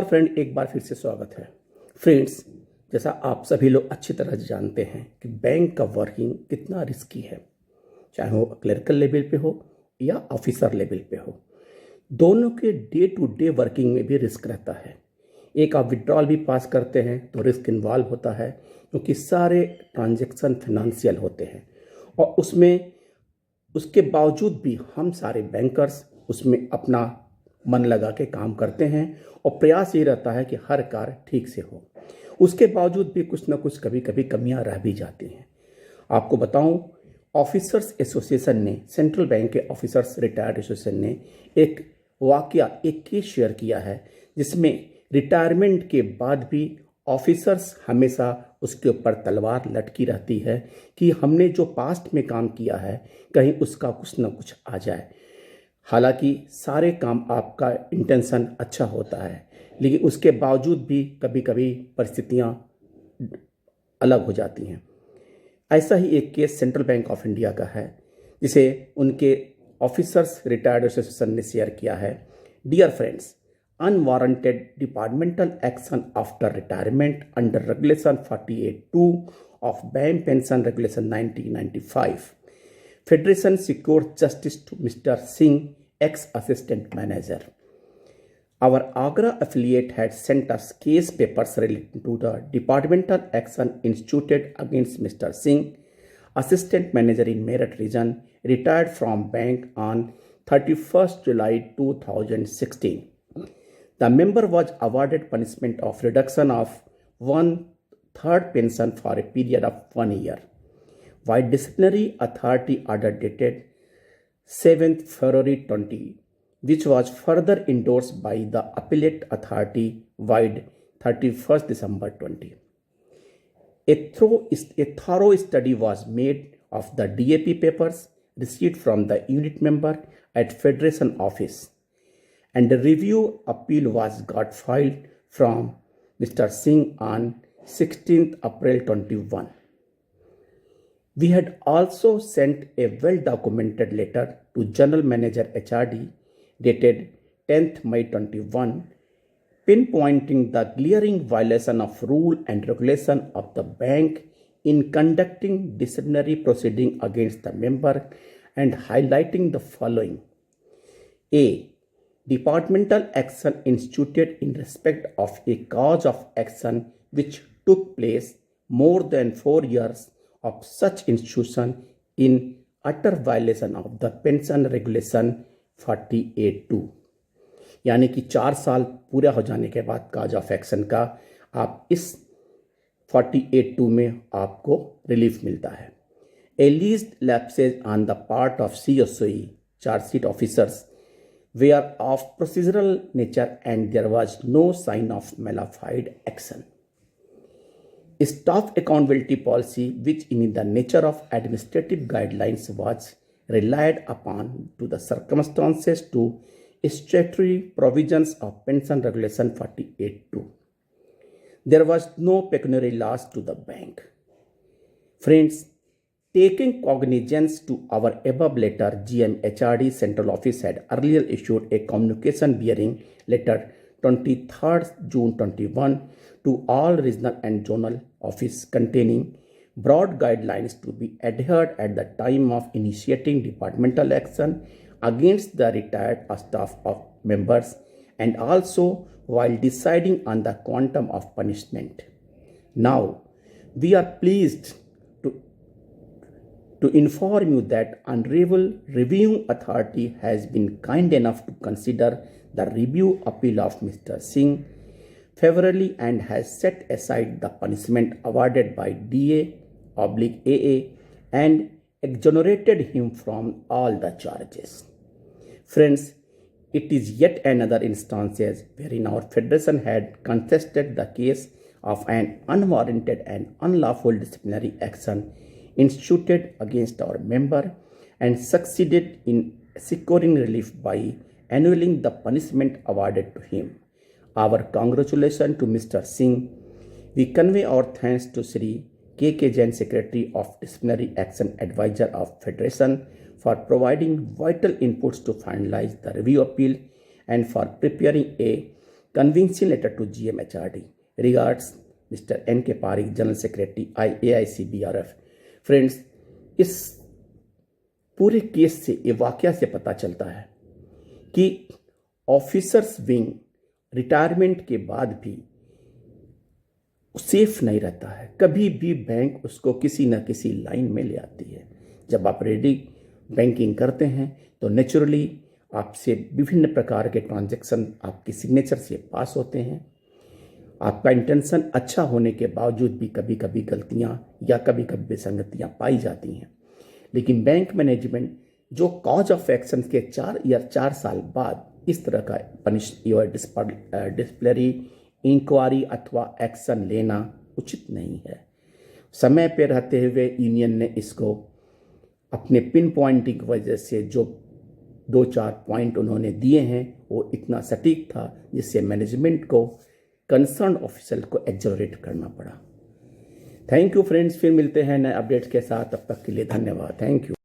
Friend, एक बार फिर से स्वागत है। फ्रेंड्स, जैसा आप सभी लोग अच्छी तरह से जानते हैं कि बैंक का वर्किंग कितना रिस्की है, चाहे वो क्लर्कल लेवल पे हो या ऑफिसर लेवल पे हो। दोनों के डे टू डे वर्किंग में भी रिस्क रहता है। एक आप विड्रॉल भी पास करते हैं तो रिस्क इन्वॉल्व होता है, क्योंकि सारे ट्रांजैक्शन फिनेंशियल होते हैं और उसके बावजूद भी हम सारे बैंकर्स उसमें अपना मन लगा के काम करते हैं और प्रयास ये रहता है कि हर कार्य ठीक से हो। उसके बावजूद भी कुछ ना कुछ कभी कभी कमियां रह भी जाती हैं। आपको बताऊं, ऑफिसर्स एसोसिएशन ने, सेंट्रल बैंक के ऑफिसर्स रिटायर्ड एसोसिएशन ने एक केस शेयर किया है, जिसमें रिटायरमेंट के बाद भी ऑफिसर्स हमेशा उसके ऊपर तलवार लटकी रहती है कि हमने जो पास्ट में काम किया है कहीं उसका कुछ ना कुछ आ जाए। हालांकि सारे काम आपका इंटेंशन अच्छा होता है, लेकिन उसके बावजूद भी कभी कभी परिस्थितियां अलग हो जाती हैं। ऐसा ही एक case central bank of India का है, जिसे उनके ऑफिसर्स रिटायर्ड एसोसिएशन ने शेयर किया है। Dear friends, unwarranted departmental action after retirement under regulation 48(2) of bank pension regulation 1995. Federation secured justice to Mr. Singh, ex-assistant manager. Our Agra affiliate had sent us case papers relating to the departmental action instituted against Mr. Singh, assistant manager in Meerut region, retired from bank on 31st July 2016. The member was awarded punishment of reduction of 1/3 pension for a period of 1 year. By disciplinary authority order dated 7th February 20, which was further endorsed by the appellate authority vide 31st December 20. A thorough study was made of the DAP papers received from the unit member at Federation office, and a review appeal was got filed from Mr. Singh on 16th April 21. We had also sent a well-documented letter to General Manager HRD dated 10th May 21, pinpointing the glaring violation of rule and regulation of the bank in conducting disciplinary proceeding against the member and highlighting the following. A. Departmental action instituted in respect of a cause of action which took place more than 4 years of such institution in utter violation of the pension regulation 48(2). यानी कि 4 साल पूरा हो जाने के बाद cause of action का आप इस 48(2) में आपको रिलीफ मिलता है। Alleged lapses on the part of CSOE charge sheet officers were of procedural nature and there was no sign of malified action. Staff accountability policy, which in the nature of administrative guidelines was relied upon to the circumstances to statutory provisions of pension regulation 48(2). There was no pecuniary loss to the bank. Friends, taking cognizance to our above letter, GMHRD Central Office had earlier issued a communication bearing letter 23rd June 21 to all regional and zonal office containing broad guidelines to be adhered at the time of initiating departmental action against the retired staff of members and also while deciding on the quantum of punishment. Now, we are pleased to inform you that Honorable Reviewing Authority has been kind enough to consider the review appeal of Mr. Singh favorably and has set aside the punishment awarded by DA/AA and exonerated him from all the charges. Friends, it is yet another instance wherein our federation had contested the case of an unwarranted and unlawful disciplinary action instituted against our member and succeeded in securing relief by annulling the punishment awarded to him. Our congratulations to Mr. Singh. We convey our thanks to Sri K.K. Jain, Secretary of Disciplinary Action Advisor of Federation, for providing vital inputs to finalize the review appeal and for preparing a convincing letter to GMHRD regards mister N.K. Pareek, general secretary AICBRF। Friends, इस पूरे case से, ये वाकया से पता चलता है कि ऑफिसर्स विंग रिटायरमेंट के बाद भी सेफ नहीं रहता है। कभी भी बैंक उसको किसी न किसी लाइन में ले आती है। जब आप रेडी बैंकिंग करते हैं तो नेचुरली आपसे विभिन्न प्रकार के ट्रांजैक्शन आपके सिग्नेचर से पास होते हैं। आपका इंटेंशन अच्छा होने के बावजूद भी कभी कभी गलतियां या कभी कभी विसंगतियां पाई जाती हैं। लेकिन बैंक मैनेजमेंट जो कॉज ऑफ एक्शन के 4 साल बाद इस तरह का डिसिप्लिनरी इंक्वायरी अथवा एक्शन लेना उचित नहीं है। समय पर रहते हुए यूनियन ने इसको अपने पिन पॉइंटिंग की वजह से जो 2-4 पॉइंट उन्होंने दिए हैं वो इतना सटीक था जिससे मैनेजमेंट को कंसर्न ऑफिसर को एक्सेलरेट करना पड़ा। थैंक यू फ्रेंड्स, फिर मिलते हैं नए अपडेट के साथ। तब तक के लिए धन्यवाद। Thank you.